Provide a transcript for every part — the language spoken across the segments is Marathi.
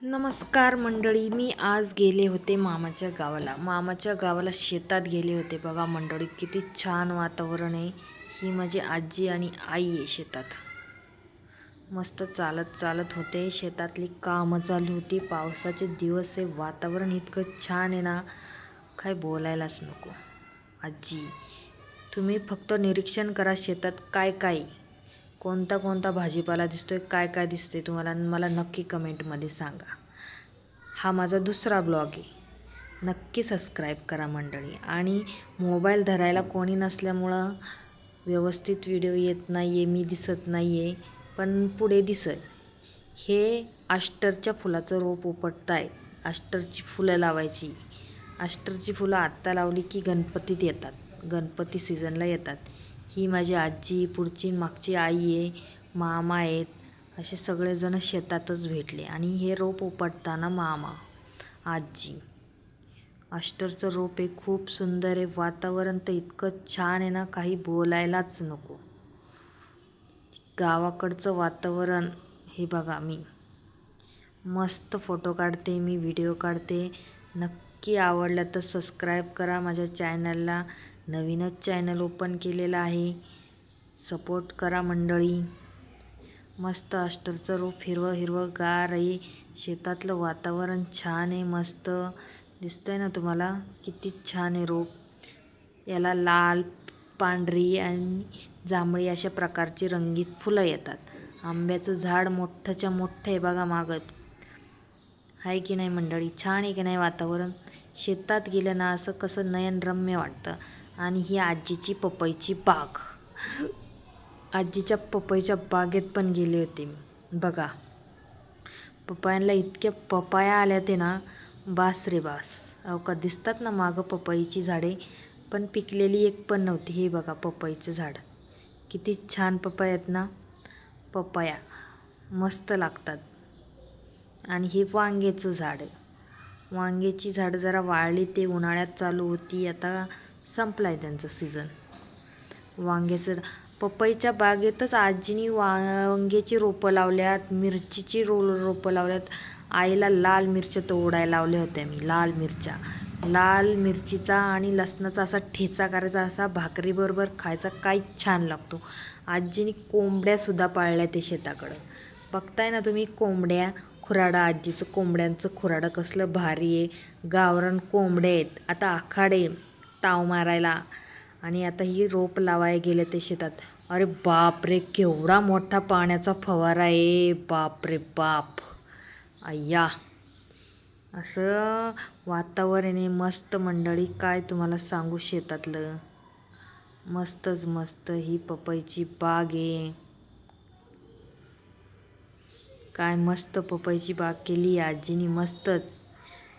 नमस्कार मंडळी, मी आज गेले होते मामाच्या गावाला. मामाच्या गावाला शेतात गेले होते. बघा मंडळी, किती छान वातावरण आहे. ही माझी आजी आणि आई आहे शेतात. मस्त चालत चालत होते. शेतातली कामं चालू होती. पावसाचे दिवस आहे. वातावरण इतकं छान आहे ना, काय बोलायलाच नको. आजी, तुम्ही फक्त निरीक्षण करा शेतात काय काय, कोणता कोणता भाजीपाला दिसतोय, काय काय दिसतंय तुम्हाला, मला नक्की कमेंटमध्ये सांगा. हा माझा दुसरा ब्लॉग आहे. नक्की सबस्क्राईब करा मंडळी. आणि मोबाईल धरायला कोणी नसल्यामुळं व्यवस्थित व्हिडिओ येत नाही आहे, मी दिसत नाही आहे, पण पुढे दिसेल. हे अष्टरच्या फुलाचं रोप उपटताय. अष्टरची फुलं लावायची. अष्टरची फुलं आत्ता लावली की गणपतीत येतात, गणपती सीझनला येतात. ही माझी आजी, पुढची मागची आई आहे, मामा आहेत, असे सगळेजण शेतातच भेटले. आणि हे रोप उपटताना मामा, आजी. अष्टरचं रोप आहे, खूप सुंदर आहे. वातावरण तर इतकं छान आहे ना, काही बोलायलाच नको. गावाकडचं वातावरण हे बघा. मी मस्त फोटो काढते, मी व्हिडिओ काढते. नक्की आवडलं तर सबस्क्राईब करा माझ्या चॅनलला. नवीनच चॅनल ओपन केलेलं आहे, सपोर्ट करा मंडळी. मस्त अष्टरचं रोप हिरवं हिरवं गार आहे. शेतातलं वातावरण छान आहे, मस्त दिसतंय ना तुम्हाला, किती छान आहे रोप. याला लाल, पांढरी आणि जांभळी अशा प्रकारची रंगीत फुलं येतात. आंब्याचं झाड मोठंच्या मोठं आहे बघा मागं. आहे की नाही मंडळी, छान आहे की नाही वातावरण. शेतात गेलं ना असं कसं नयनरम्य वाटतं. आणि ही आजीची पपईची बाग. आजीच्या पपईच्या बागेत पण गेले होते मी. बघा, पपयांना इतक्या पपाया आल्या ते ना, बास रे बास. अहो का दिसतात ना मागं पपईची झाडे, पण पिकलेली एक पण नव्हती. हे बघा पपईचं झाड, किती छान पपया आहेत ना. पपया मस्त लागतात. आणि हे वांग्याचं झाड आहे. वांग्याची झाडं जरा वाळली, ते उन्हाळ्यात चालू होती, आता संपला आहे त्यांचं सीझन. वांग्याचं पपईच्या बागेतच आजीनी वांग्याची रोपं लावल्यात, मिरचीची रोपं लावल्यात. आईला लाल मिरच्या तोडायला लावल्या होत्या मी. लाल मिरच्या, लाल मिरचीचा आणि लसणाचा असा ठेचा करायचा, असा भाकरीबरोबर खायचा, काय छान लागतो. आजीनी कोंबड्यासुद्धा पाळल्या ते शेताकडं. बघताय ना तुम्ही, कोंबड्या, खुराडं. आजीचं कोंबड्यांचं खुराडं कसलं भारी आहे. गावरान कोंबड्या आहेत. आता आखाडे ताव मारायला. आणि आता ही रोप लावायला गेले ते शेतात. अरे बाप रे, केवढा मोठा पाण्याचा फवारा आहे, बाप रे बाप. अय्या, असं वातावरण आहे मस्त मंडळी, काय तुम्हाला सांगू. शेतातलं मस्तच मस्त. ही पपईची बाग आहे. काय मस्त पपईची बाग केली आजीनी, मस्तच.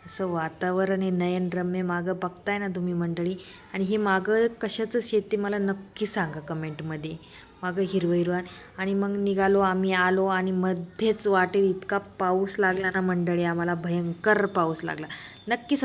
असं वातावरण आहे नयनरम्य. मागं बघताय ना तुम्ही मंडळी. आणि हे मागं कशाचं शेती मला नक्की सांगा कमेंटमध्ये. मागं हिरवं हिरवं. आणि मग निघालो आम्ही, आलो आणि मध्येच वाटेत इतका पाऊस लागला ना मंडळी, आम्हाला भयंकर पाऊस लागला. नक्की